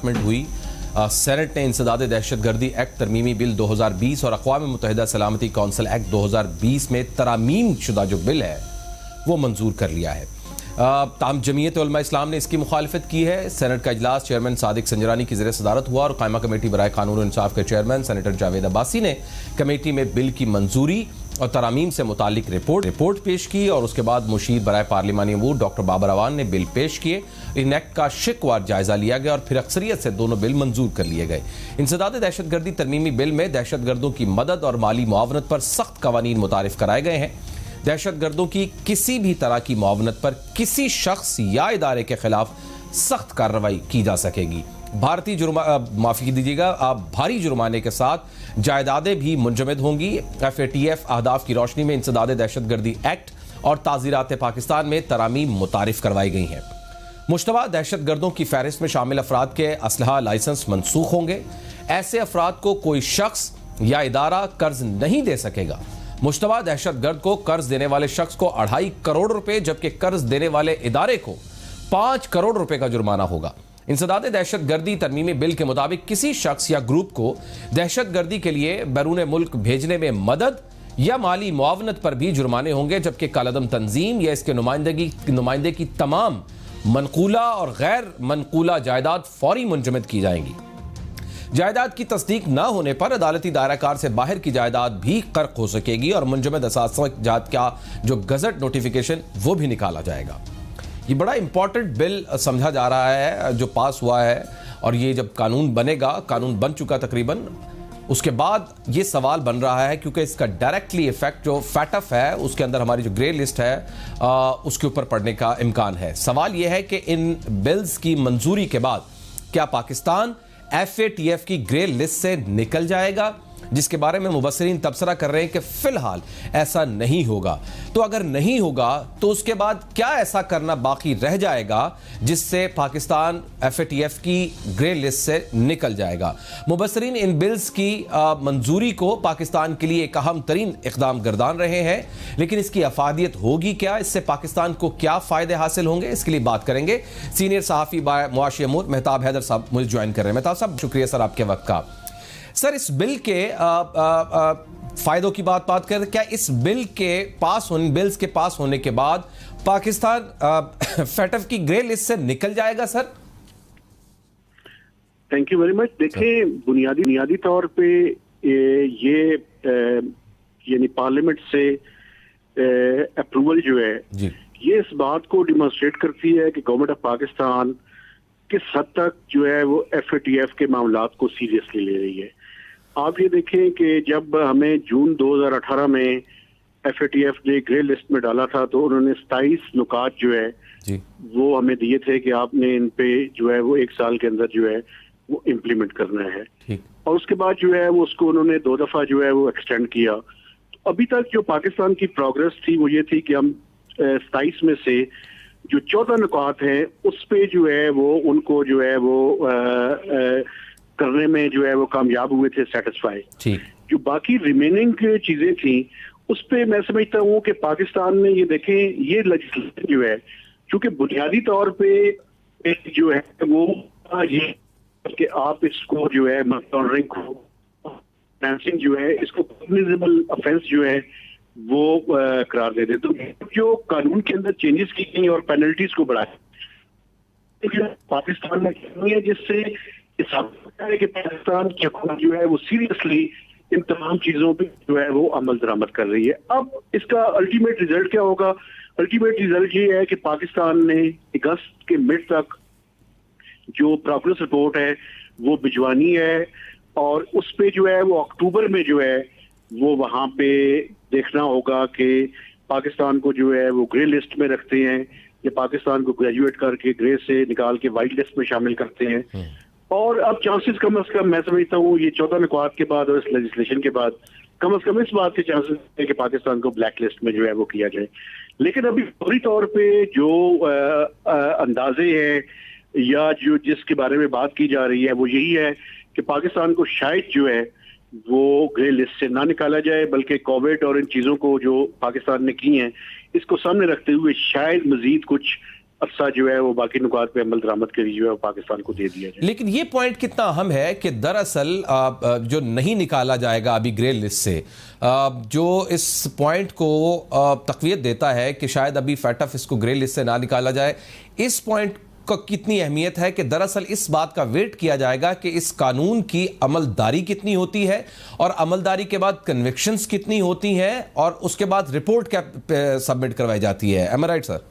Enactment हुई। Senate ने इंसदाद दहशतगर्दी एक्ट तरमीमी बिल 2020 और अक़वाम मुत्तहिदा सलामती कौंसिल एक्ट 2020 में तरमीम शुदा जो बिल है वो मंजूर कर लिया है। ताम जमीयत उलमा इस्लाम ने इसकी मुखालफत की है। सेनेट का इजलास चेयरमैन सादिक संजरानी की ज़ेर सदारत हुआ और कायमा कमेटी बराए कानून और इंसाफ के चेयरमैन सेनेटर जावेद अब्बासी ने कमेटी में बिल की मंजूरी और तरामीम से मुतालिक रिपोर्ट पेश की और उसके बाद मुशीर बराए पार्लिमानी अमूर डॉक्टर बाबर अवान ने बिल पेश किए। इन एक्ट का शिकवार जायजा लिया गया और फिर अक्सरियत से दोनों बिल मंजूर कर लिए गए। इंसदाद दहशतगर्दी तरमीमी बिल में दहशतगर्दों की मदद और माली मुआवनत पर सख्त कवानीन मुतारिफ कराए गए हैं। दहशतगर्दों की किसी भी तरह की मुआवनत पर किसी शख्स या इदारे के खिलाफ सख्त कार्रवाई की जा सकेगी। भारी जुर्माने के साथ जायदादें भी मुंजमद होंगी। FATF अहदाफ की रोशनी में इंसदाद दहशतगर्दी एक्ट और ताज़ीरात पाकिस्तान में तरामीम मुतारिफ करवाई गई हैं। मुश्तबा दहशतगर्दों की फहरिस्त में शामिल अफराद के असलहा लाइसेंस मनसूख होंगे। ऐसे अफराद को कोई शख्स या इदारा कर्ज नहीं दे सकेगा। मुश्तबा दहशतगर्द को कर्ज देने वाले शख्स को 2.5 करोड़ रुपए जबकि कर्ज देने वाले इदारे को 5 करोड़ रुपए का जुर्माना होगा। इंसदाद दहशतगर्दी तरमीमी बिल के मुताबिक किसी शख्स या ग्रुप को दहशतगर्दी के लिए बैरून मुल्क भेजने में मदद या माली मुआवनत पर भी जुर्माने होंगे, जबकि कालदम तंजीम या इसके नुमाइंदे की तमाम मनकूला और गैर मनकूला जायदाद फौरी मुंजमद की जाएंगी। जायदाद की तस्दीक न होने पर अदालती दायराकार से बाहर की जायदाद भी कर्क हो सकेगी और मुंजमद असासात का जो गजट नोटिफिकेशन वो भी निकाला जाएगा। ये बड़ा इंपॉर्टेंट बिल समझा जा रहा है जो पास हुआ है और ये जब कानून बनेगा, कानून बन चुका तकरीबन, उसके बाद ये सवाल बन रहा है क्योंकि इसका डायरेक्टली इफेक्ट जो फैटफ है उसके अंदर हमारी जो ग्रे लिस्ट है उसके ऊपर पड़ने का इम्कान है। सवाल यह है कि इन बिल्स की मंजूरी के बाद क्या पाकिस्तान FATF की ग्रे लिस्ट से निकल जाएगा, जिसके बारे में मुबस्सिरीन तबसरा कर रहे हैं कि फिलहाल ऐसा नहीं होगा। तो अगर नहीं होगा तो उसके बाद क्या ऐसा करना बाकी रह जाएगा जिससे पाकिस्तान FATF की ग्रे लिस्ट से निकल जाएगा। मुबस्सिरीन इन बिल्स की मंजूरी को पाकिस्तान के लिए एक अहम तरीन इक़दाम गर्दान रहे हैं, लेकिन इसकी अफादियत होगी क्या, इससे पाकिस्तान को क्या फ़ायदे हासिल होंगे, इसके लिए बात करेंगे। सीनियर सहाफ़ी मुआशी अमूर मेहताब हैदर साहब मुझे ज्वाइन कर रहे हैं। मेहताब साहब शुक्रिया सर आपके वक्त का। सर इस बिल के फायदों की बात करें, क्या इस बिल के बिल्स के पास होने के बाद पाकिस्तान FATF की ग्रे लिस्ट से निकल जाएगा sir? Thank you very much. देखिए, बुनियादी तौर पे ये यानी पार्लियामेंट से अप्रूवल जो है जी, ये इस बात को डिमॉन्स्ट्रेट करती है कि गवर्नमेंट ऑफ पाकिस्तान किस हद तक जो है वो FATF के मामलात को सीरियसली ले रही है। आप ये देखें कि जब हमें जून 2018 में FATF ने ग्रे लिस्ट में डाला था तो उन्होंने 27 नुकात जो है जी, वो हमें दिए थे कि आपने इन पे जो है वो 1 साल के अंदर जो है वो इम्प्लीमेंट करना है। और उसके बाद जो है वो उसको उन्होंने 2 दफा जो है वो एक्सटेंड किया। तो अभी तक जो पाकिस्तान की प्रोग्रेस थी वो ये थी कि हम 27 में से जो 14 नुकात हैं उस पे जो है वो उनको जो है वो करने में जो है वो कामयाब हुए थे, सेटिस्फाई। जो बाकी रिमेनिंग चीजें थी उस पे मैं समझता हूँ कि पाकिस्तान में ये देखें, ये लेजिस्लेशन जो है चूंकि बुनियादी तौर पे जो है वो ये कि आप इसको जो है मनी लॉन्ड्रिंग को, फाइनेंसिंग जो है इसको कॉग्निजेबल ऑफेंस जो है वो करार दे दे। तो जो कानून के अंदर चेंजेस की गई और पेनल्टीज को बढ़ाया पाकिस्तान में है, जिससे है कि पाकिस्तान की हुकूमत जो है वो सीरियसली इन तमाम चीजों पे जो है वो अमल दरामद कर रही है। अब इसका अल्टीमेट रिजल्ट क्या होगा? अल्टीमेट रिजल्ट ये है कि पाकिस्तान ने अगस्त के मिड तक जो प्रोग्रेस रिपोर्ट है वो भिजवानी है और उस पे जो है वो अक्टूबर में जो है वो वहां पे देखना होगा कि पाकिस्तान को जो है वो ग्रे लिस्ट में रखते हैं या पाकिस्तान को ग्रेजुएट करके ग्रे से निकाल के वाइट लिस्ट में शामिल करते हैं। और अब चांसेस कम अज कम मैं समझता हूँ ये 14 नुकात के बाद और इस लेजिस्लेशन के बाद कम अज कम इस बात के चांसेस है कि पाकिस्तान को ब्लैक लिस्ट में जो है वो किया जाए। लेकिन अभी फौरी तौर पे जो अंदाजे हैं या जो जिसके बारे में बात की जा रही है वो यही है कि पाकिस्तान को शायद जो है वो ग्रे लिस्ट से ना निकाला जाए, बल्कि कोविड और इन चीजों को जो पाकिस्तान ने की हैं इसको सामने रखते हुए शायद मजीद कुछ अरसा जो है वो बाकी नुकात पे अमल दरामद के लिए जो है वो पाकिस्तान को दे दिया जाए। लेकिन ये पॉइंट कितना अहम है कि दरअसल जो नहीं निकाला जाएगा अभी ग्रे लिस्ट से, जो इस पॉइंट को तक़वियत देता है कि शायद अभी फैटफ इसको ग्रे लिस्ट से ना निकाला जाए, इस पॉइंट को कितनी अहमियत है कि दरअसल इस बात का वेट किया जाएगा कि इस कानून की अमलदारी कितनी होती है और अमलदारी के बाद कन्विक्शंस कितनी होती हैं और उसके बाद रिपोर्ट क्या सबमिट करवाई जाती है। एम आई राइट सर?